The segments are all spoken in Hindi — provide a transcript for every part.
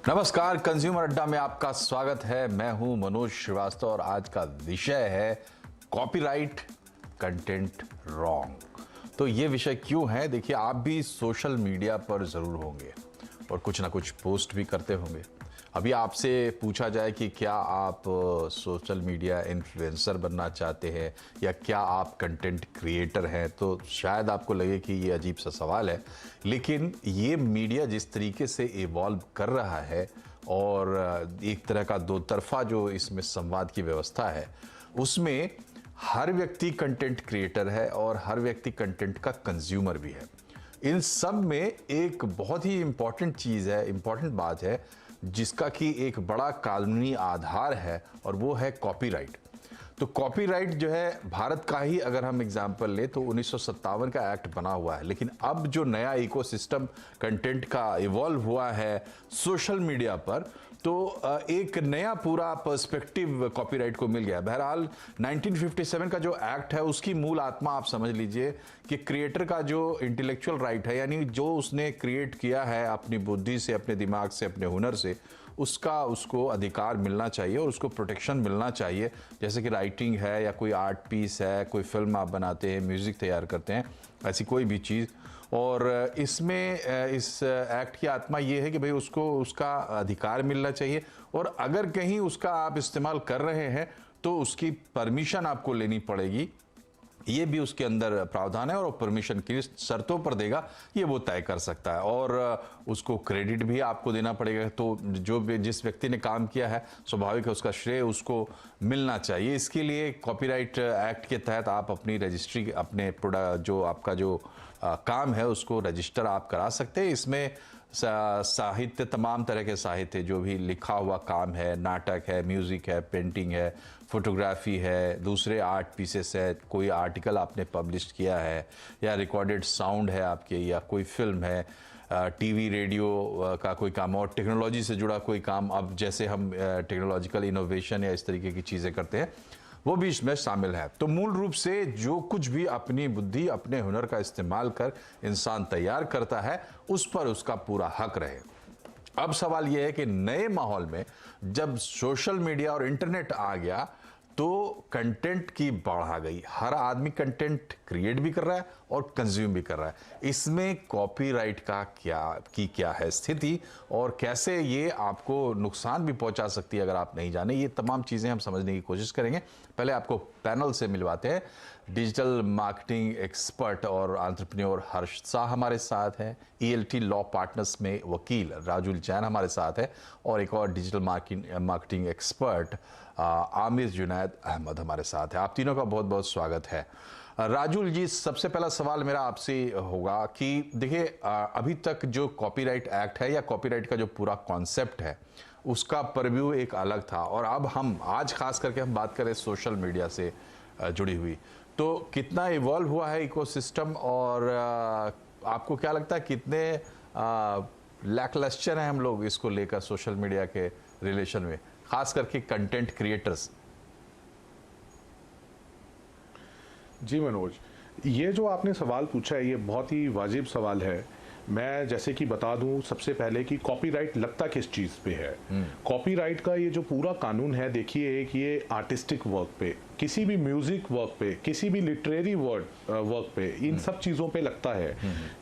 नमस्कार, कंज्यूमर अड्डा में आपका स्वागत है। मैं हूं मनोज श्रीवास्तव और आज का विषय है कॉपीराइट कंटेंट रॉन्ग। तो ये विषय क्यों है? देखिए, आप भी सोशल मीडिया पर ज़रूर होंगे और कुछ ना कुछ पोस्ट भी करते होंगे। अभी आपसे पूछा जाए कि क्या आप सोशल मीडिया इन्फ्लुएंसर बनना चाहते हैं या क्या आप कंटेंट क्रिएटर हैं, तो शायद आपको लगे कि ये अजीब सा सवाल है। लेकिन ये मीडिया जिस तरीके से इवॉल्व कर रहा है और एक तरह का दो तरफा जो इसमें संवाद की व्यवस्था है, उसमें हर व्यक्ति कंटेंट क्रिएटर है और हर व्यक्ति कंटेंट का कंज्यूमर भी है। इन सब में एक बहुत ही इम्पॉर्टेंट चीज़ है, इम्पॉर्टेंट बात है, जिसका कि एक बड़ा कानूनी आधार है और वो है कॉपीराइट। तो कॉपीराइट जो है, भारत का ही अगर हम एग्जाम्पल ले तो 1957 का एक्ट बना हुआ है। लेकिन अब जो नया इकोसिस्टम कंटेंट का इवॉल्व हुआ है सोशल मीडिया पर, तो एक नया पूरा पर्सपेक्टिव कॉपीराइट को मिल गया। बहरहाल 1957 का जो एक्ट है, उसकी मूल आत्मा आप समझ लीजिए कि क्रिएटर का जो इंटेलेक्चुअल राइट है, यानी जो उसने क्रिएट किया है अपनी बुद्धि से, अपने दिमाग से, अपने हुनर से, उसको अधिकार मिलना चाहिए और उसको प्रोटेक्शन मिलना चाहिए। जैसे कि राइटिंग है या कोई आर्ट पीस है, कोई फिल्म आप बनाते हैं, म्यूज़िक तैयार करते हैं, ऐसी कोई भी चीज़। और इसमें इस एक्ट की आत्मा ये है कि भाई उसको उसका अधिकार मिलना चाहिए और अगर कहीं उसका आप इस्तेमाल कर रहे हैं तो उसकी परमिशन आपको लेनी पड़ेगी। ये भी उसके अंदर प्रावधान है और परमिशन किस शर्तों पर देगा ये वो तय कर सकता है और उसको क्रेडिट भी आपको देना पड़ेगा। तो जो भी जिस व्यक्ति ने काम किया है, स्वाभाविक है उसका श्रेय उसको मिलना चाहिए। इसके लिए कॉपीराइट एक्ट के तहत आप अपनी रजिस्ट्री, अपने प्रोडक्ट जो आपका जो काम है उसको रजिस्टर आप करा सकते हैं। इसमें साहित्य, तमाम तरह के साहित्य, जो भी लिखा हुआ काम है, नाटक है, म्यूज़िक है, पेंटिंग है, फोटोग्राफी है, दूसरे आर्ट पीसेस है, कोई आर्टिकल आपने पब्लिश किया है या रिकॉर्डेड साउंड है आपके, या कोई फिल्म है, टीवी रेडियो का कोई काम और टेक्नोलॉजी से जुड़ा कोई काम, अब जैसे हम टेक्नोलॉजिकल इनोवेशन या इस तरीके की चीज़ें करते हैं, वो भी इसमें शामिल है। तो मूल रूप से जो कुछ भी अपनी बुद्धि, अपने हुनर का इस्तेमाल कर इंसान तैयार करता है, उस पर उसका पूरा हक रहे। अब सवाल यह है कि नए माहौल में जब सोशल मीडिया और इंटरनेट आ गया तो कंटेंट की बढ़ आ गई। हर आदमी कंटेंट क्रिएट भी कर रहा है और कंज्यूम भी कर रहा है। इसमें कॉपीराइट का क्या है स्थिति और कैसे ये आपको नुकसान भी पहुंचा सकती है अगर आप नहीं जाने, ये तमाम चीज़ें हम समझने की कोशिश करेंगे। पहले आपको पैनल से मिलवाते हैं। डिजिटल मार्केटिंग एक्सपर्ट और एंटरप्रेन्योर हर्ष शाह हमारे साथ हैं। ELT लॉ पार्टनर्स में वकील राजुल जैन हमारे साथ है और एक और digital marketing expert Aamir Junaid Ahmed हमारे साथ है। आप तीनों का बहुत बहुत स्वागत है। राजुल जी, सबसे पहला सवाल मेरा आपसे होगा कि देखिए, अभी तक जो कॉपीराइट एक्ट है या कॉपीराइट का जो पूरा कॉन्सेप्ट है, उसका परव्यू एक अलग था और अब हम आज खास करके हम बात करें सोशल मीडिया से जुड़ी हुई, तो कितना इवॉल्व हुआ है इकोसिस्टम और आपको क्या लगता है कितने लैकलस्टर हैं हम लोग इसको लेकर सोशल मीडिया के रिलेशन में, खास करके कंटेंट क्रिएटर्स? जी मनोज, ये जो आपने सवाल पूछा है ये बहुत ही वाजिब सवाल है। मैं जैसे कि बता दूं सबसे पहले कि कॉपीराइट लगता किस चीज़ पे है। कॉपीराइट का ये जो पूरा कानून है, देखिए, एक ये आर्टिस्टिक वर्क पे, किसी भी म्यूजिक वर्क पे, किसी भी लिटरेरी वर्क पे, इन सब चीज़ों पे लगता है।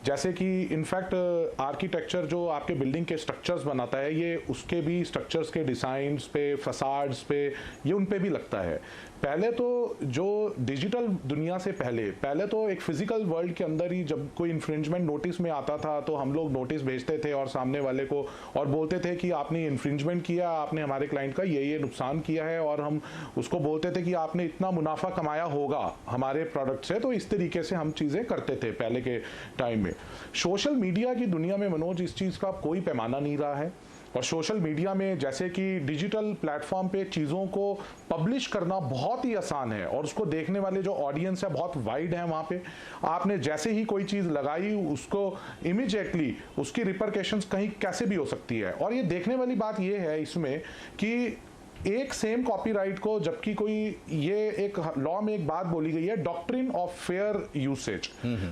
जैसे कि इनफैक्ट आर्किटेक्चर जो आपके बिल्डिंग के स्ट्रक्चर्स बनाता है, ये उसके भी स्ट्रक्चर्स के डिज़ाइंस पे, फसाड्स पे, ये उन पे भी लगता है। पहले तो जो डिजिटल दुनिया से पहले तो एक फिजिकल वर्ल्ड के अंदर ही जब कोई इन्फ्रिंजमेंट नोटिस में आता था तो हम लोग नोटिस भेजते थे और सामने वाले को और बोलते थे कि आपने इन्फ्रिंजमेंट किया, आपने हमारे क्लाइंट का ये नुकसान किया है, और हम उसको बोलते थे कि आपने इतना मुनाफा कमाया होगा हमारे प्रोडक्ट से। तो इस तरीके से हम चीज़ें करते थे पहले के टाइम में। सोशल मीडिया की दुनिया में मनोज इस चीज़ का कोई पैमाना नहीं रहा है और सोशल मीडिया में जैसे कि डिजिटल प्लेटफॉर्म पे चीज़ों को पब्लिश करना बहुत ही आसान है और उसको देखने वाले जो ऑडियंस है बहुत वाइड है। वहाँ पे आपने जैसे ही कोई चीज़ लगाई उसको इमीडिएटली उसकी रिपरकशंस कहीं कैसे भी हो सकती है। और ये देखने वाली बात ये है इसमें कि एक सेम कॉपीराइट को, जबकि कोई ये एक लॉ में एक बात बोली गई है, डॉक्ट्रिन ऑफ फेयर यूसेज।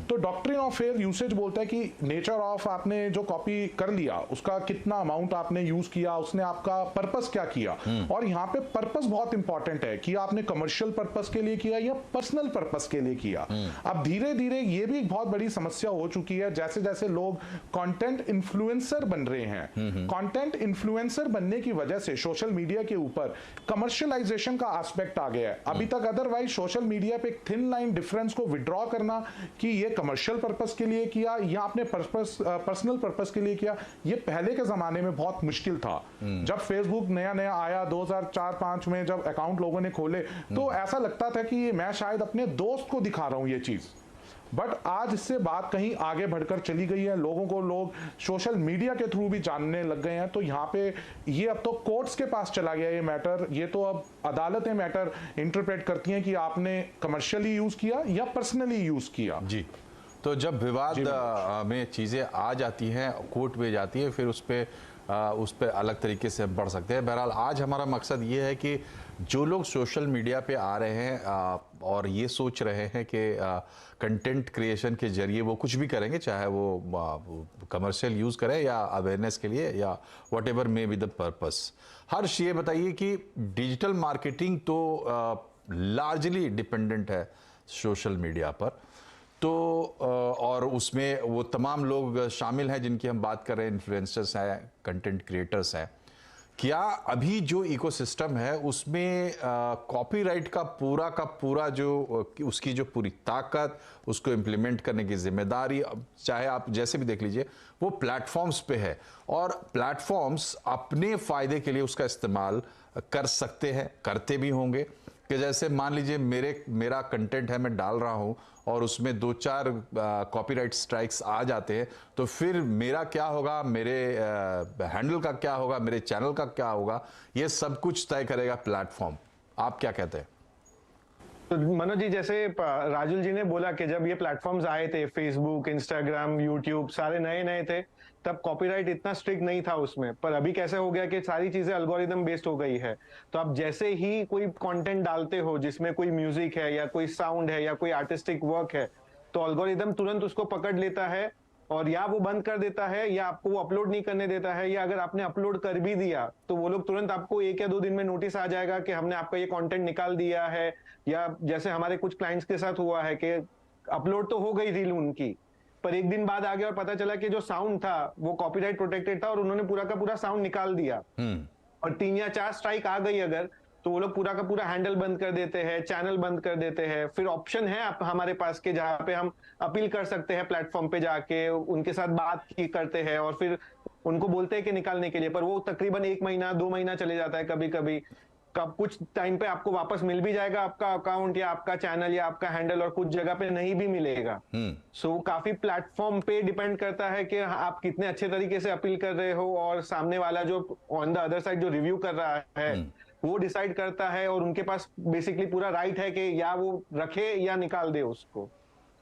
तो डॉक्ट्रिन ऑफ फेयर यूसेज बोलता है कि नेचर ऑफ आपने जो कॉपी कर लिया उसका कितना अमाउंट आपने यूज किया, उसने आपका पर्पस क्या किया। और यहाँ पे पर्पस बहुत इंपॉर्टेंट है कि आपने कमर्शियल पर्पस के लिए किया या पर्सनल पर्पस के लिए किया। अब धीरे धीरे ये भी एक बहुत बड़ी समस्या हो चुकी है, जैसे जैसे लोग कंटेंट इन्फ्लुएंसर बन रहे हैं, कंटेंट इन्फ्लुएंसर बनने की वजह से सोशल मीडिया के ऊपर कमर्शियलाइजेशन का एस्पेक्ट आ गया है। अभी तक अदरवाइज सोशल मीडिया पे एक थिन लाइन डिफरेंस को विड्रॉ करना कि ये कमर्शियल पर्पस के लिए किया या आपने पर्सनल पर्पस के लिए किया, ये पहले के जमाने में बहुत मुश्किल था। जब फेसबुक नया नया आया 2004-5 में, जब अकाउंट लोगों ने खोले, तो ऐसा लगता था कि मैं शायद अपने दोस्त को दिखा रहा हूं ये चीज। बट आज इससे बात कहीं आगे बढ़कर चली गई है, लोगों को लोग सोशल मीडिया के थ्रू भी जानने लग गए हैं। तो यहाँ पे ये अब तो कोर्ट्स के पास चला गया ये मैटर, ये तो अब अदालतें मैटर इंटरप्रेट करती हैं कि आपने कमर्शियली यूज किया या पर्सनली यूज किया। जी, तो जब विवाद में चीज़ें आ जाती हैं, कोर्ट में जाती है, फिर उस पर अलग तरीके से बढ़ सकते हैं। बहरहाल आज हमारा मकसद ये है कि जो लोग सोशल मीडिया पे आ रहे हैं और ये सोच रहे हैं कि कंटेंट क्रिएशन के जरिए वो कुछ भी करेंगे, चाहे वो कमर्शियल यूज़ करें या अवेयरनेस के लिए या whatever may be the purpose. Harsh, ये बताइए कि डिजिटल मार्केटिंग तो लार्जली डिपेंडेंट है सोशल मीडिया पर, तो और उसमें वो तमाम लोग शामिल हैं जिनकी हम बात कर रहे हैं, इन्फ्लुएंसर्स हैं, कंटेंट क्रिएटर्स हैं। क्या अभी जो इकोसिस्टम है उसमें कॉपीराइट का पूरा जो उसकी जो पूरी ताकत, उसको इम्प्लीमेंट करने की जिम्मेदारी, चाहे आप जैसे भी देख लीजिए, वो प्लेटफॉर्म्स पे है और प्लेटफॉर्म्स अपने फ़ायदे के लिए उसका इस्तेमाल कर सकते हैं, करते भी होंगे। कि जैसे मान लीजिए मेरा कंटेंट है, मैं डाल रहा हूं और उसमें 2-4 कॉपीराइट स्ट्राइक्स आ जाते हैं, तो फिर मेरा क्या होगा, मेरे हैंडल का क्या होगा, मेरे चैनल का क्या होगा, ये सब कुछ तय करेगा प्लेटफॉर्म। आप क्या कहते हैं? तो मनोज जी, जैसे राजुल जी ने बोला कि जब ये प्लेटफॉर्म्स आए थे, फेसबुक, इंस्टाग्राम, यूट्यूब, सारे नए नए थे, तब कॉपीराइट इतना स्ट्रिक्ट नहीं था उसमें। पर अभी कैसे हो गया कि सारी चीजें अल्गोरिदम बेस्ड हो गई है। तो आप जैसे ही कोई कंटेंट डालते हो जिसमें कोई म्यूजिक है या कोई साउंड है या कोई आर्टिस्टिक वर्क है, तो अल्गोरिदम तुरंत उसको पकड़ लेता है और या वो बंद कर देता है या आपको वो अपलोड नहीं करने देता है, या अगर आपने अपलोड कर भी दिया तो वो लोग तुरंत आपको 1 या 2 दिन में नोटिस आ जाएगा कि हमने आपका ये कंटेंट निकाल दिया है। या जैसे हमारे कुछ क्लाइंट्स के साथ हुआ है कि अपलोड तो हो गई रील उनकी, पर 1 दिन बाद आ गया और पता चला कि जो साउंड था वो कॉपीराइट प्रोटेक्टेड था और उन्होंने पूरा का पूरा साउंड निकाल दिया। और 3 या 4 स्ट्राइक आ गई अगर, तो वो लोग पूरा का पूरा हैंडल बंद कर देते हैं, चैनल बंद कर देते हैं। फिर ऑप्शन है आप हमारे पास के जहां पे हम अपील कर सकते हैं, प्लेटफॉर्म पे जाके उनके साथ बात की करते हैं और फिर उनको बोलते हैं कि निकालने के लिए, पर वो तकरीबन 1 महीना 2 महीना चले जाता है कभी कभी। कब कुछ टाइम पे आपको वापस मिल भी जाएगा आपका अकाउंट या आपका चैनल या आपका हैंडल, और कुछ जगह पे नहीं भी मिलेगा। सो काफी प्लेटफॉर्म पे डिपेंड करता है कि आप कितने अच्छे तरीके से अपील कर रहे हो, और सामने वाला जो ऑन द अदर साइड जो रिव्यू कर रहा है वो डिसाइड करता है, और उनके पास बेसिकली पूरा राइट है कि या वो रखे या निकाल दे उसको।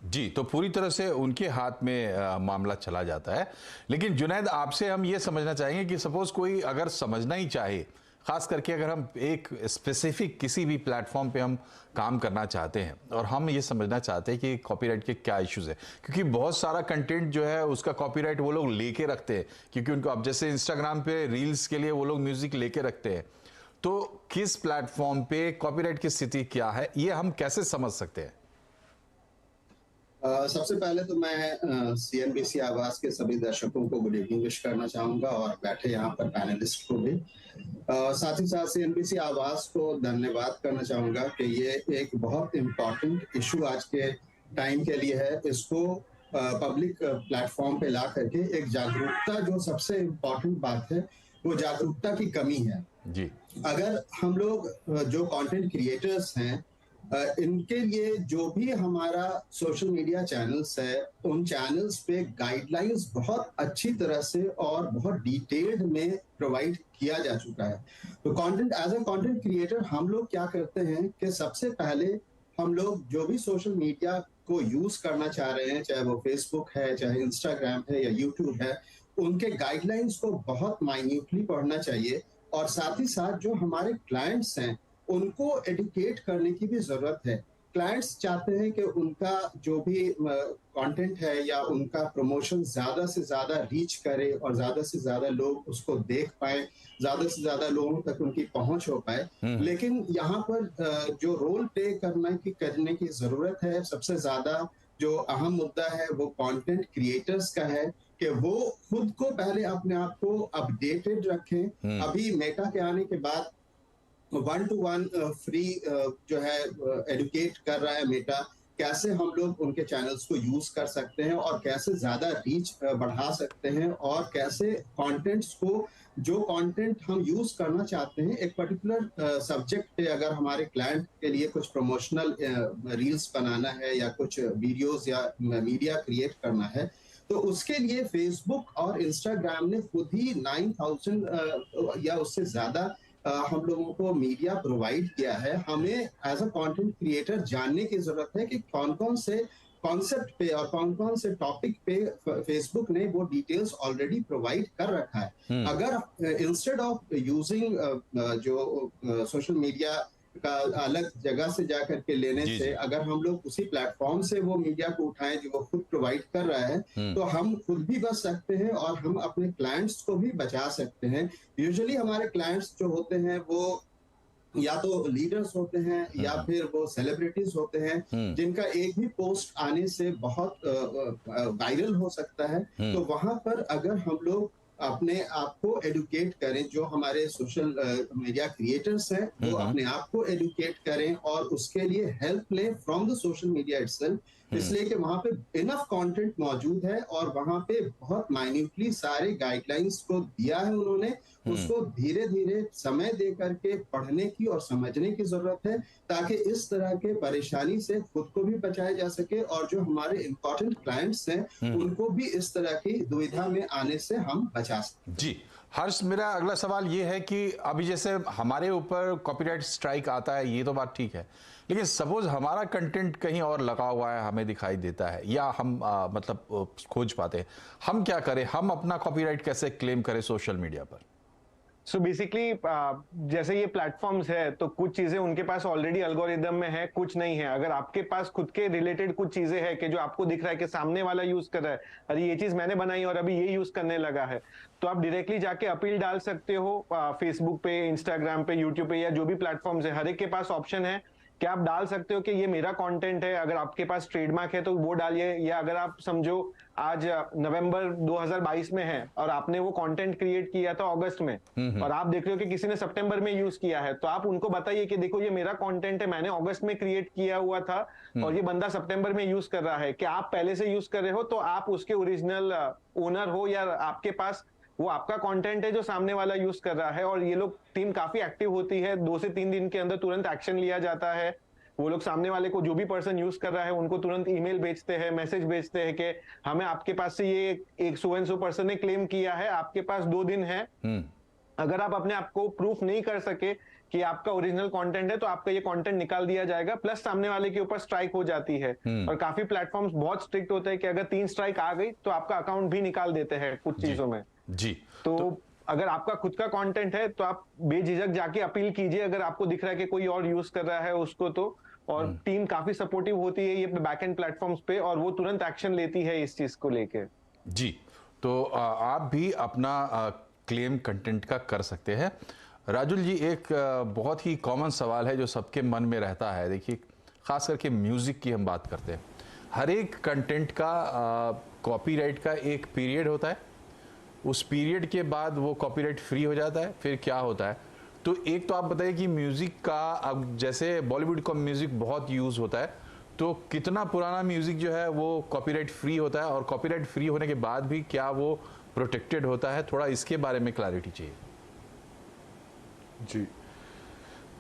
जी, तो पूरी तरह से उनके हाथ में मामला चला जाता है। लेकिन जुनैद, आपसे हम ये समझना चाहेंगे कि सपोज कोई अगर समझना ही चाहे, खास करके अगर हम एक स्पेसिफिक किसी भी प्लेटफॉर्म पे हम काम करना चाहते हैं और हम ये समझना चाहते हैं कि कॉपीराइट के क्या इश्यूज है, क्योंकि बहुत सारा कंटेंट जो है उसका कॉपीराइट वो लोग लेके रखते हैं, क्योंकि उनको अब जैसे इंस्टाग्राम पे रील्स के लिए वो लोग म्यूजिक लेके रखते हैं, तो किस प्लेटफॉर्म पे कॉपीराइट की स्थिति क्या है, ये हम कैसे समझ सकते हैं? सबसे पहले तो मैं सीएनबीसी आवाज के सभी दर्शकों को गुड इवनिंग विश करना चाहूंगा और बैठे यहाँ पर पैनलिस्ट को भी। साथ ही साथ सीएनबीसी आवाज को धन्यवाद करना चाहूंगा कि ये एक बहुत इम्पोर्टेंट इशू आज के टाइम के लिए है। इसको पब्लिक प्लेटफॉर्म पे ला करके एक जागरूकता, जो सबसे इम्पोर्टेंट बात है वो जागरूकता की कमी है जी। अगर हम लोग जो कंटेंट क्रिएटर्स हैं, इनके लिए जो भी हमारा सोशल मीडिया चैनल्स है, उन चैनल्स पे गाइडलाइंस बहुत अच्छी तरह से और बहुत डिटेल्ड में प्रोवाइड किया जा चुका है। तो content as a content creator हम लोग क्या करते हैं कि सबसे पहले हम लोग जो भी सोशल मीडिया को यूज करना चाह रहे हैं, चाहे वो फेसबुक है, चाहे इंस्टाग्राम है या यूट्यूब है, उनके गाइडलाइंस को बहुत माइन्यूटली पढ़ना चाहिए और साथ ही साथ जो हमारे क्लाइंट्स हैं उनको एडुकेट करने की भी जरूरत है। क्लाइंट्स चाहते हैं कि उनका जो भी कंटेंट है या उनका प्रमोशन ज्यादा से ज्यादा रीच करे और ज्यादा से ज्यादा लोग उसको देख पाए, ज्यादा से ज्यादा लोगों तक उनकी पहुंच हो पाए। लेकिन यहाँ पर जो रोल प्ले करने की जरूरत है, सबसे ज्यादा जो अहम मुद्दा है वो कंटेंट क्रिएटर्स का है कि वो खुद को पहले अपने आप को अपडेटेड रखें। अभी मेटा के आने के बाद 1-to-1 फ्री जो है एडुकेट कर रहा है मेटा, कैसे हम लोग उनके चैनल्स को यूज कर सकते हैं और कैसे ज्यादा रीच बढ़ा सकते हैं और कैसे कंटेंट्स को, जो कंटेंट हम यूज करना चाहते हैं एक पर्टिकुलर सब्जेक्ट पे, अगर हमारे क्लाइंट के लिए कुछ प्रमोशनल रील्स बनाना है या कुछ वीडियोस या मीडिया क्रिएट करना है, तो उसके लिए फेसबुक और इंस्टाग्राम ने खुद ही 9,000 या उससे ज्यादा हम लोगों को मीडिया प्रोवाइड किया है। हमें एज अ कंटेंट क्रिएटर जानने की जरूरत है कि कौन कौन से कॉन्सेप्ट पे और कौन कौन से टॉपिक पे फेसबुक ने वो डिटेल्स ऑलरेडी प्रोवाइड कर रखा है। अगर इंस्टेड ऑफ यूजिंग जो सोशल मीडिया का अलग जगह से जाकर के लेने से, अगर हम लोग उसी प्लेटफॉर्म से वो मीडिया को उठाएं जो वो खुद प्रोवाइड कर रहा है, तो हम खुद भी बच सकते हैं और हम अपने क्लाइंट्स को भी बचा सकते हैं। यूजुअली हमारे क्लाइंट्स जो होते हैं वो या तो लीडर्स होते हैं या फिर वो सेलिब्रिटीज होते हैं जिनका एक भी पोस्ट आने से बहुत वायरल हो सकता है। तो वहां पर अगर हम लोग अपने आप को एडुकेट करें, जो हमारे सोशल मीडिया क्रिएटर्स हैं वो अपने आप को एडुकेट करें और उसके लिए हेल्प लें from the social media itself, इसलिए कि वहां पे इनफ कंटेंट मौजूद है और वहां पे बहुत माइन्यूटली सारे गाइडलाइंस को दिया है उन्होंने। उसको धीरे धीरे समय दे करके पढ़ने की और समझने की जरूरत है, ताकि इस तरह के परेशानी से खुद को भी बचाया जा सके और जो हमारे इम्पोर्टेंट क्लाइंट्स हैं उनको भी इस तरह की दुविधा में आने से हम बचा सके। जी हर्ष, मेरा अगला सवाल ये है कि अभी जैसे हमारे ऊपर कॉपीराइट स्ट्राइक आता है, ये तो बात ठीक है, लेकिन सपोज हमारा कंटेंट कहीं और लगा हुआ है, हमें दिखाई देता है या हम मतलब खोज पाते हैं, हम क्या करें? हम अपना कॉपीराइट कैसे क्लेम करें सोशल मीडिया पर? सो बेसिकली जैसे ये प्लेटफॉर्म्स है तो कुछ चीजें उनके पास ऑलरेडी एल्गोरिदम में है, कुछ नहीं है। अगर आपके पास खुद के रिलेटेड कुछ चीजें हैं कि जो आपको दिख रहा है कि सामने वाला यूज कर रहा है, अरे ये चीज मैंने बनाई और अभी ये यूज करने लगा है, तो आप डायरेक्टली जाके अपील डाल सकते हो फेसबुक पे, इंस्टाग्राम पे, यूट्यूब पे या जो भी प्लेटफॉर्म्स है, हर एक के पास ऑप्शन है कि आप डाल सकते हो कि ये मेरा कंटेंट है। अगर आपके पास ट्रेडमार्क है तो वो डालिए, या अगर आप समझो आज नवंबर 2022 में है और आपने वो कंटेंट क्रिएट किया था अगस्त में और आप देख रहे हो कि किसी ने सितंबर में यूज किया है, तो आप उनको बताइए कि देखो ये मेरा कंटेंट है, मैंने अगस्त में क्रिएट किया हुआ था और ये बंदा सितंबर में यूज कर रहा है। कि आप पहले से यूज कर रहे हो तो आप उसके ओरिजिनल ओनर हो या आपके पास वो आपका कंटेंट है जो सामने वाला यूज कर रहा है। और ये लोग टीम काफी एक्टिव होती है, 2 से 3 दिन के अंदर तुरंत एक्शन लिया जाता है। वो लोग सामने वाले को, जो भी पर्सन यूज कर रहा है, उनको तुरंत ईमेल भेजते हैं, मैसेज भेजते हैं कि हमें आपके पास से ये एक सो एंड सो पर्सन ने क्लेम किया है, आपके पास 2 दिन है। अगर आप अपने आप को प्रूफ नहीं कर सके कि आपका ओरिजिनल कंटेंट है तो आपका ये कंटेंट निकाल दिया जाएगा, प्लस सामने वाले के ऊपर स्ट्राइक हो जाती है। और काफी प्लेटफॉर्म्स बहुत स्ट्रिक्ट होते हैं कि अगर 3 स्ट्राइक आ गई तो आपका अकाउंट भी निकाल देते हैं कुछ चीजों में। जी तो अगर आपका खुद का कंटेंट है तो आप बेझिझक जाके अपील कीजिए अगर आपको दिख रहा है कि कोई और यूज कर रहा है उसको तो। और टीम काफी सपोर्टिव होती है ये बैक एंड प्लेटफॉर्म्स पे और वो तुरंत एक्शन लेती है इस चीज को लेके। जी, तो आप भी अपना क्लेम कंटेंट का कर सकते हैं। राजुल जी, एक बहुत ही कॉमन सवाल है जो सबके मन में रहता है। देखिए, खास करके म्यूजिक की हम बात करते हैं, हर एक कंटेंट का कॉपीराइट का एक पीरियड होता है, उस पीरियड के बाद वो कॉपीराइट फ्री हो जाता है, फिर क्या होता है? तो एक तो आप बताइए कि म्यूजिक का, अब जैसे बॉलीवुड का म्यूजिक बहुत यूज होता है, तो कितना पुराना म्यूजिक जो है वो कॉपीराइट फ्री होता है और कॉपीराइट फ्री होने के बाद भी क्या वो प्रोटेक्टेड होता है? थोड़ा इसके बारे में क्लैरिटी चाहिए। जी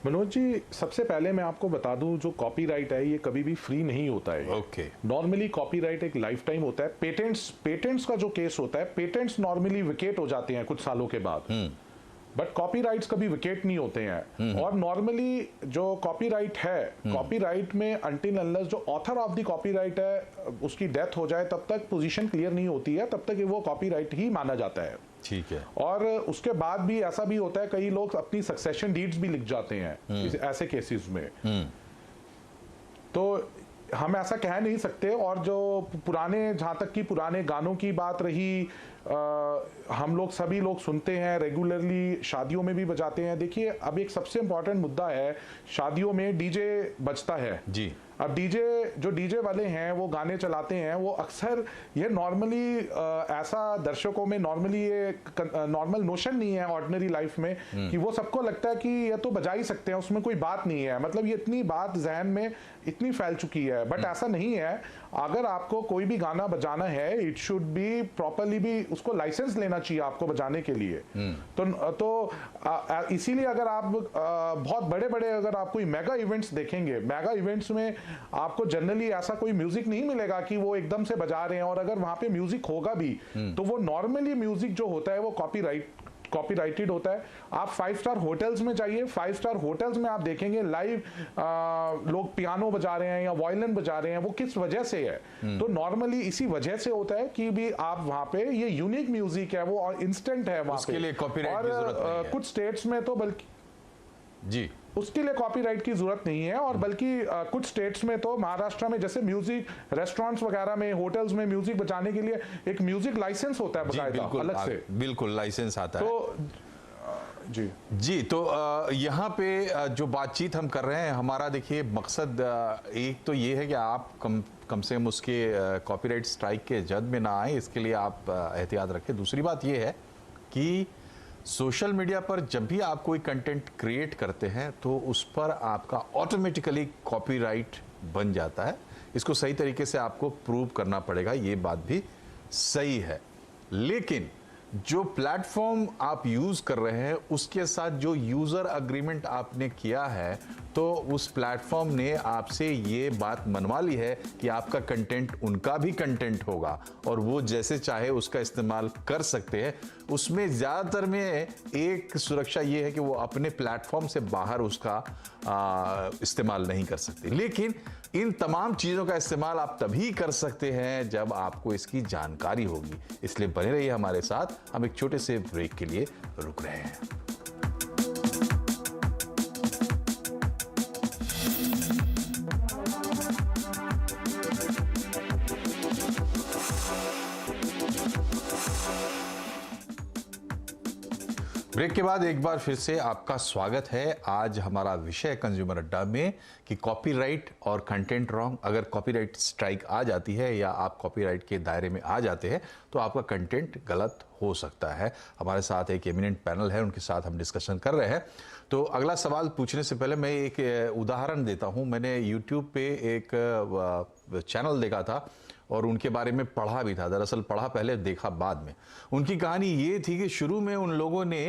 मनोज जी, सबसे पहले मैं आपको बता दूं, जो कॉपीराइट है ये कभी भी फ्री नहीं होता है। ओके। नॉर्मली कॉपीराइट एक लाइफ टाइम होता है। पेटेंट्स का जो केस होता है, पेटेंट्स नॉर्मली विकेट हो जाते हैं कुछ सालों के बाद, बट कॉपीराइट्स कभी विकेट नहीं होते हैं। और नॉर्मली जो कॉपीराइट है, कॉपीराइट में अनटिल अनलेस जो ऑथर ऑफ द कॉपीराइट है उसकी डेथ हो जाए तब तक पोजीशन क्लियर नहीं होती है, तब तक वो कॉपीराइट ही माना जाता है। ठीक है। और उसके बाद भी ऐसा भी होता है, कई लोग अपनी सक्सेशन डीड्स भी लिख जाते हैं ऐसे केसेस में। तो हम ऐसा कह नहीं सकते। और जो पुराने, जहाँ तक कि पुराने गानों की बात रही, हम लोग सभी लोग सुनते हैं रेगुलरली, शादियों में भी बजाते हैं। देखिए अब एक सबसे इम्पोर्टेंट मुद्दा है, शादियों में डीजे बजता है जी। अब जो डीजे वाले हैं वो गाने चलाते हैं, वो अक्सर ये नॉर्मली ऐसा दर्शकों में नॉर्मली ये नॉर्मल नोशन नहीं है ऑर्डिनरी लाइफ में कि वो सबको लगता है कि ये तो बजा ही सकते हैं, उसमें कोई बात नहीं है। मतलब ये इतनी बात जहन में इतनी फैल चुकी है, बट ऐसा नहीं है। अगर आपको कोई भी गाना बजाना है, इट शुड बी प्रॉपरली, भी उसको लाइसेंस लेना चाहिए आपको बजाने के लिए। तो इसीलिए अगर आप बहुत बड़े बड़े अगर आप कोई मेगा इवेंट्स देखेंगे, मेगा इवेंट्स में आपको जनरली ऐसा कोई म्यूजिक नहीं मिलेगा कि वो एकदम से बजा रहे हैं। और अगर वहां पे म्यूजिक होगा भी तो वो नॉर्मली म्यूजिक जो होता है वो कॉपीराइटेड होता है। आप 5 स्टार होटल्स में जाइए, 5 स्टार होटल्स में आप देखेंगे लाइव लोग पियानो बजा रहे हैं या वायलिन बजा रहे हैं। वो किस वजह से है? तो नॉर्मली इसी वजह से होता है कि भी आप वहां पे ये यूनिक म्यूजिक है, वो इंस्टेंट है वहां पे, उसके लिए कॉपीराइट की जरूरत नहीं है। कुछ स्टेट्स में तो बल्कि जी उसके लिए कॉपीराइट की जरूरत नहीं है। और बल्कि कुछ स्टेट्स में तो, महाराष्ट्र में जैसे म्यूजिक रेस्टोरेंट्स वगैरह में, होटल्स में म्यूजिक बजाने के लिए एक म्यूजिक लाइसेंस होता है बकायदा अलग से। बिल्कुल लाइसेंस आता है। तो जी तो यहाँ पे जो बातचीत हम कर रहे हैं, हमारा देखिए मकसद एक तो ये है कि आप कम से कम उसके कॉपीराइट स्ट्राइक के जद में ना आए, इसके लिए आप एहतियात रखें। दूसरी बात ये है कि सोशल मीडिया पर जब भी आप कोई कंटेंट क्रिएट करते हैं तो उस पर आपका ऑटोमेटिकली कॉपीराइट बन जाता है। इसको सही तरीके से आपको प्रूव करना पड़ेगा, ये बात भी सही है। लेकिन जो प्लेटफॉर्म आप यूज कर रहे हैं उसके साथ जो यूजर अग्रीमेंट आपने किया है, तो उस प्लेटफॉर्म ने आपसे ये बात मनवा ली है कि आपका कंटेंट उनका भी कंटेंट होगा और वो जैसे चाहे उसका इस्तेमाल कर सकते हैं। उसमें ज़्यादातर में एक सुरक्षा ये है कि वो अपने प्लेटफॉर्म से बाहर उसका इस्तेमाल नहीं कर सकते। लेकिन इन तमाम चीज़ों का इस्तेमाल आप तभी कर सकते हैं जब आपको इसकी जानकारी होगी। इसलिए बने रहिए हमारे साथ। हम एक छोटे से ब्रेक के लिए रुक रहे हैं। ब्रेक के बाद एक बार फिर से आपका स्वागत है। आज हमारा विषय कंज्यूमर अड्डा में कि कॉपीराइट और कंटेंट रॉन्ग। अगर कॉपीराइट स्ट्राइक आ जाती है या आप कॉपीराइट के दायरे में आ जाते हैं तो आपका कंटेंट गलत हो सकता है। हमारे साथ एक एमिनेंट पैनल है, उनके साथ हम डिस्कशन कर रहे हैं। तो अगला सवाल पूछने से पहले मैं एक उदाहरण देता हूं। मैंने यूट्यूब पे एक चैनल देखा था और उनके बारे में पढ़ा भी था। दरअसल पढ़ा पहले, देखा बाद में। उनकी कहानी ये थी कि शुरू में उन लोगों ने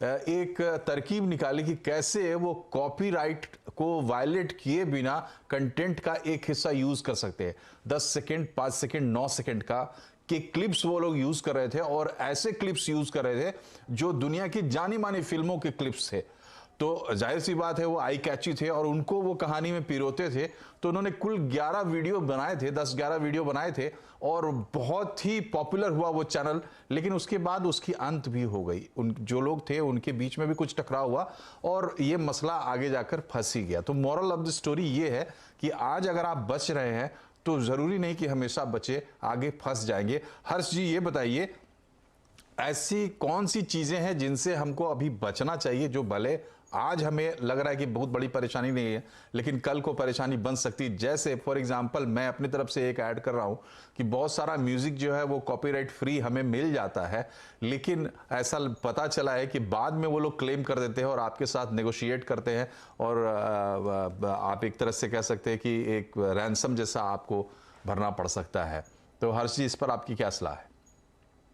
एक तरकीब निकाली कि कैसे वो कॉपीराइट को वायलेट किए बिना कंटेंट का एक हिस्सा यूज कर सकते हैं। 10 सेकंड, 5 सेकंड, 9 सेकंड का कि क्लिप्स वो लोग यूज कर रहे थे और ऐसे क्लिप्स यूज कर रहे थे जो दुनिया की जानी मानी फिल्मों के क्लिप्स थे। तो जाहिर सी बात है वो आई कैची थे और उनको वो कहानी में पिरोते थे। तो उन्होंने कुल 11 वीडियो बनाए थे, 10-11 वीडियो बनाए थे और बहुत ही पॉपुलर हुआ वो चैनल। लेकिन उसके बाद उसकी अंत भी हो गई। उन जो लोग थे उनके बीच में भी कुछ टकराव हुआ और ये मसला आगे जाकर फंस ही गया। तो मॉरल ऑफ द स्टोरी ये है कि आज अगर आप बच रहे हैं तो जरूरी नहीं कि हमेशा बचे, आगे फंस जाएंगे। हर्ष जी ये बताइए, ऐसी कौन सी चीजें हैं जिनसे हमको अभी बचना चाहिए, जो भले आज हमें लग रहा है कि बहुत बड़ी परेशानी नहीं है लेकिन कल को परेशानी बन सकती है। जैसे फॉर एग्जांपल मैं अपनी तरफ से एक ऐड कर रहा हूं कि बहुत सारा म्यूजिक जो है वो कॉपीराइट फ्री हमें मिल जाता है, लेकिन ऐसा पता चला है कि बाद में वो लोग क्लेम कर देते हैं और आपके साथ नेगोशिएट करते हैं और आप एक तरह से कह सकते हैं कि एक रैंसम जैसा आपको भरना पड़ सकता है। तो हर्ष जी, इस पर आपकी क्या सलाह है?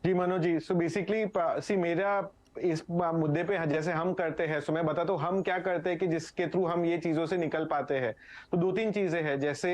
जी मनोज जी, सो बेसिकली मेरा इस मुद्दे पे जैसे हम करते हैं, सो मैं बताता हूँ हम क्या करते हैं कि जिसके थ्रू हम ये चीजों से निकल पाते हैं। तो 2-3 चीजें हैं। जैसे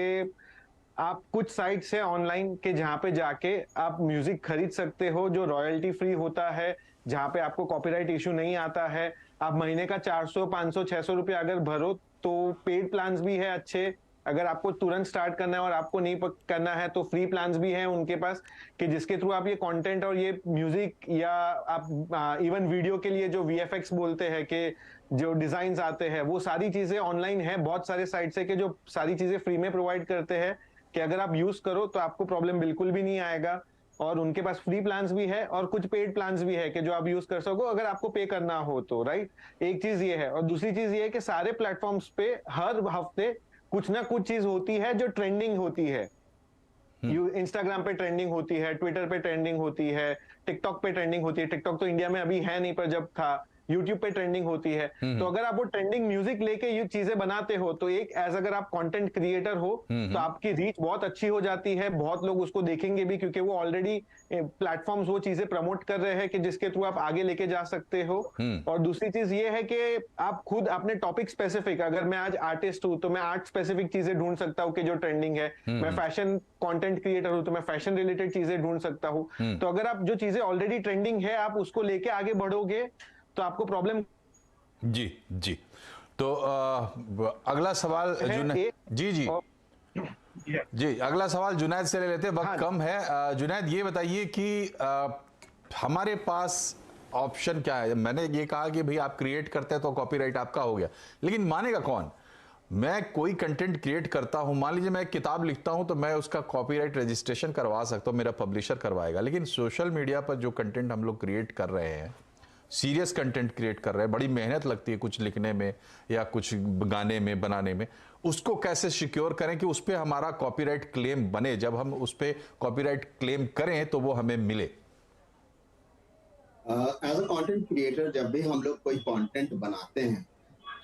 आप कुछ साइट्स है ऑनलाइन के जहाँ पे जाके आप म्यूजिक खरीद सकते हो जो रॉयल्टी फ्री होता है, जहाँ पे आपको कॉपीराइट इशू नहीं आता है। आप महीने का 400, 500, 600 रुपये अगर भरो तो पेड प्लान्स भी है अच्छे, अगर आपको तुरंत स्टार्ट करना है और आपको नहीं करना है तो फ्री प्लान्स भी हैं उनके पास, कि जिसके थ्रू आप ये कंटेंट और ये म्यूजिक या आप इवन वीडियो के लिए जो वीएफएक्स बोलते हैं कि जो डिजाइन आते हैं, वो सारी चीजें ऑनलाइन है, बहुत सारे साइट्स है कि जो सारी चीजें फ्री में प्रोवाइड करते हैं, कि अगर आप यूज करो तो आपको प्रॉब्लम बिल्कुल भी नहीं आएगा। और उनके पास फ्री प्लान्स भी है और कुछ पेड प्लान्स भी है कि जो आप यूज कर सको अगर आपको पे करना हो तो, राइट। एक चीज ये है, और दूसरी चीज ये है कि सारे प्लेटफॉर्म्स पे हर हफ्ते कुछ ना कुछ चीज होती है जो ट्रेंडिंग होती है। इंस्टाग्राम पे ट्रेंडिंग होती है, ट्विटर पे ट्रेंडिंग होती है, टिकटॉक पे ट्रेंडिंग होती है। टिकटॉक तो इंडिया में अभी है नहीं, पर जब था यूट्यूब पे ट्रेंडिंग होती है। तो अगर आप वो ट्रेंडिंग म्यूजिक लेके ये चीजें बनाते हो तो एक एज अगर आप कंटेंट क्रिएटर हो तो आपकी रीच बहुत अच्छी हो जाती है, बहुत लोग उसको देखेंगे भी, क्योंकि वो ऑलरेडी प्लेटफॉर्म्स वो चीजें प्रमोट कर रहे हैं कि जिसके थ्रू आप आगे लेके जा सकते हो। और दूसरी चीज ये है कि आप खुद अपने टॉपिक स्पेसिफिक, अगर मैं आज आर्टिस्ट हूं तो मैं आर्ट स्पेसिफिक चीजें ढूंढ सकता हूँ कि जो ट्रेंडिंग है। मैं फैशन कंटेंट क्रिएटर हूं तो मैं फैशन रिलेटेड चीजें ढूंढ सकता हूँ। तो अगर आप जो चीजें ऑलरेडी ट्रेंडिंग है आप उसको लेके आगे बढ़ोगे तो आपको प्रॉब्लम। जी जी। तो अगला सवाल जी जी जी, अगला सवाल जुनैद से ले लेते हैं, वक्त कम है। जुनैद ये बताइए कि हमारे पास ऑप्शन क्या है? मैंने ये कहा कि भाई आप क्रिएट करते हैं तो कॉपीराइट आपका हो गया, लेकिन मानेगा कौन? मैं कोई कंटेंट क्रिएट करता हूं, मान लीजिए मैं एक किताब लिखता हूं तो मैं उसका कॉपीराइट रजिस्ट्रेशन करवा सकता हूं, मेरा पब्लिशर करवाएगा। लेकिन सोशल मीडिया पर जो कंटेंट हम लोग क्रिएट कर रहे हैं, सीरियस कंटेंट क्रिएट कर रहे हैं, बड़ी मेहनत लगती है कुछ लिखने में या कुछ गाने में बनाने में, उसको कैसे सिक्योर करें कि उस पर हमारा कॉपीराइट क्लेम बने? जब हम उस पर कॉपीराइट क्लेम करें तो वो हमें मिले। एज अ कंटेंट क्रिएटर जब भी हम लोग कोई कंटेंट बनाते हैं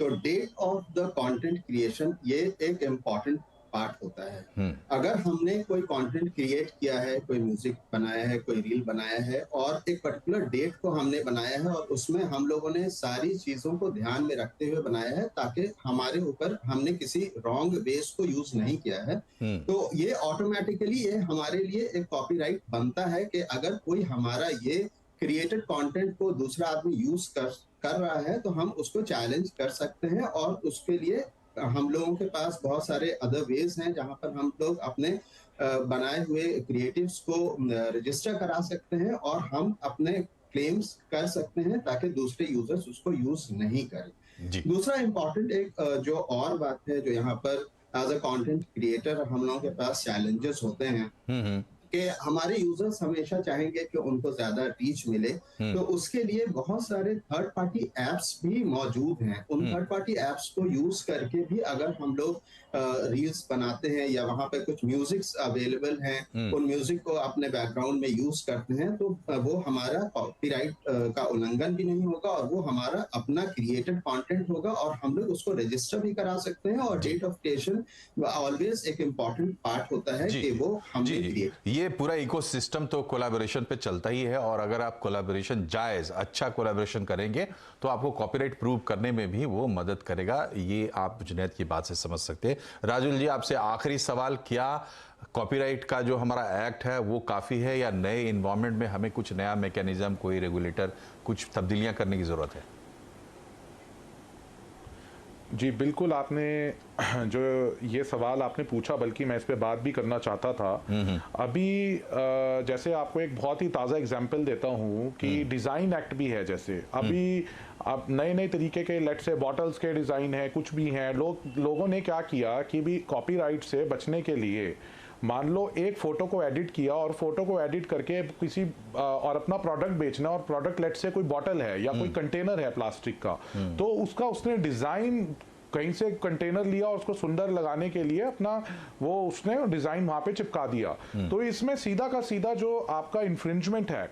तो that of the content creation ये एक इम्पॉर्टेंट पार्ट होता है। अगर हमने कोई कंटेंट क्रिएट किया है, कोई म्यूजिक बनाया है, कोई रील बनाया है और एक पर्टिकुलर डेट को हमने बनाया है और उसमें हम लोगों ने सारी चीजों को ध्यान में रखते हुए बनाया है ताकि हमारे ऊपर हमने किसी रॉन्ग बेस को यूज नहीं किया है, तो ये ऑटोमेटिकली ये हमारे लिए एक कॉपीराइट बनता है कि अगर कोई हमारा ये क्रिएटेड कंटेंट को दूसरा आदमी यूज कर रहा है तो हम उसको चैलेंज कर सकते हैं। और उसके लिए हम लोगों के पास बहुत सारे अदर वेज हैं जहां पर हम लोग अपने बनाए हुए क्रिएटिव्स को रजिस्टर करा सकते हैं और हम अपने क्लेम्स कर सकते हैं ताकि दूसरे यूजर्स उसको यूज नहीं करें। दूसरा इम्पोर्टेंट एक जो और बात है जो यहाँ पर एज अ कंटेंट क्रिएटर हम लोगों के पास चैलेंजेस होते हैं कि हमारे यूजर्स हमेशा चाहेंगे कि उनको ज्यादा रीच मिले, तो उसके लिए बहुत सारे थर्ड पार्टी एप्स भी मौजूद हैं। उन थर्ड पार्टी एप्स को यूज करके भी अगर हम लोग रील्स बनाते हैं या वहां पे कुछ म्यूजिक्स अवेलेबल हैं, उन म्यूजिक को अपने बैकग्राउंड में यूज करते हैं तो वो हमारा कॉपीराइट का उल्लंघन भी नहीं होगा और वो हमारा अपना क्रिएटेड कंटेंट होगा और हम लोग उसको रजिस्टर भी करा सकते हैं। और डेट ऑफ क्रिएशन ऑलवेज एक इम्पॉर्टेंट पार्ट होता है कि वो हमने क्रिएट। ये पूरा इकोसिस्टम तो कोलैबोरेशन पे चलता ही है, और अगर आप कोलैबोरेशन जायज अच्छा कोलैबोरेशन करेंगे तो आपको कॉपीराइट प्रूव करने में भी वो मदद करेगा। ये आप जुनैद की बात से समझ सकते हैं। राजुल जी, आपसे आखिरी सवाल, क्या कॉपीराइट का जो हमारा एक्ट है वो काफ़ी है या नए इन्वायरमेंट में हमें कुछ नया मैकेनिज्म, कोई रेगुलेटर, कुछ तब्दीलियां करने की ज़रूरत है? जी बिल्कुल, आपने जो ये सवाल आपने पूछा, बल्कि मैं इस पे बात भी करना चाहता था। अभी जैसे आपको एक बहुत ही ताज़ा एग्जांपल देता हूँ कि डिज़ाइन एक्ट भी है। जैसे अभी अब नए नए तरीके के लेट्स से बॉटल्स के डिज़ाइन है, कुछ भी हैं। लोगों ने क्या किया कि भी कॉपीराइट से बचने के लिए, मान लो एक फोटो को एडिट किया और फोटो को एडिट करके किसी और अपना प्रोडक्ट बेचना, और प्रोडक्ट लेट से कोई बॉटल है या कोई कंटेनर है प्लास्टिक का, तो उसका उसने डिजाइन कहीं से कंटेनर लिया और उसको सुंदर लगाने के लिए अपना वो उसने डिजाइन वहां पे चिपका दिया। तो इसमें सीधा का सीधा जो आपका इन्फ्रिंजमेंट है,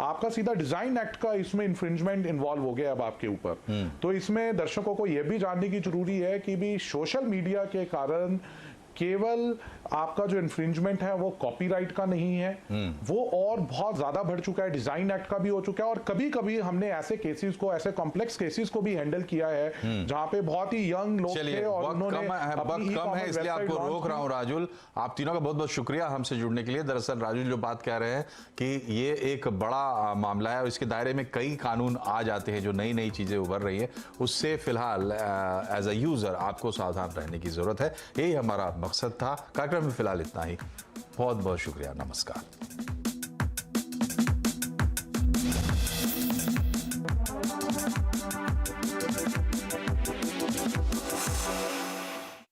आपका सीधा डिजाइन एक्ट का इसमें इन्फ्रिंजमेंट इन्वॉल्व हो गया अब आपके ऊपर। तो इसमें दर्शकों को यह भी जानने की जरूरी है कि भी सोशल मीडिया के कारण केवल आपका जो इन्फ्रिंजमेंट है वो कॉपीराइट का नहीं है, वो और बहुत ज्यादा बढ़ चुका है, डिजाइन एक्ट का भी हो चुका है। और कभी कभी हमने ऐसे केसेस को, ऐसे कॉम्प्लेक्स केसेस को भी हैंडल किया है जहां पे बहुत ही यंग लोग थे और उन्होंने वक्त कम है इसलिए आपको रोक रहा हूं राजुल। आप तीनों का बहुत बहुत शुक्रिया हमसे जुड़ने के लिए। दरअसल राजुल जो बात कह रहे हैं कि ये एक बड़ा मामला है और इसके दायरे में कई कानून आ जाते हैं, जो नई नई चीजें उभर रही है, उससे फिलहाल एज अ यूजर आपको सावधान रहने की जरूरत है। यही हमारा मकसद था। कार्यक्रम में फिलहाल इतना ही। बहुत बहुत शुक्रिया। नमस्कार।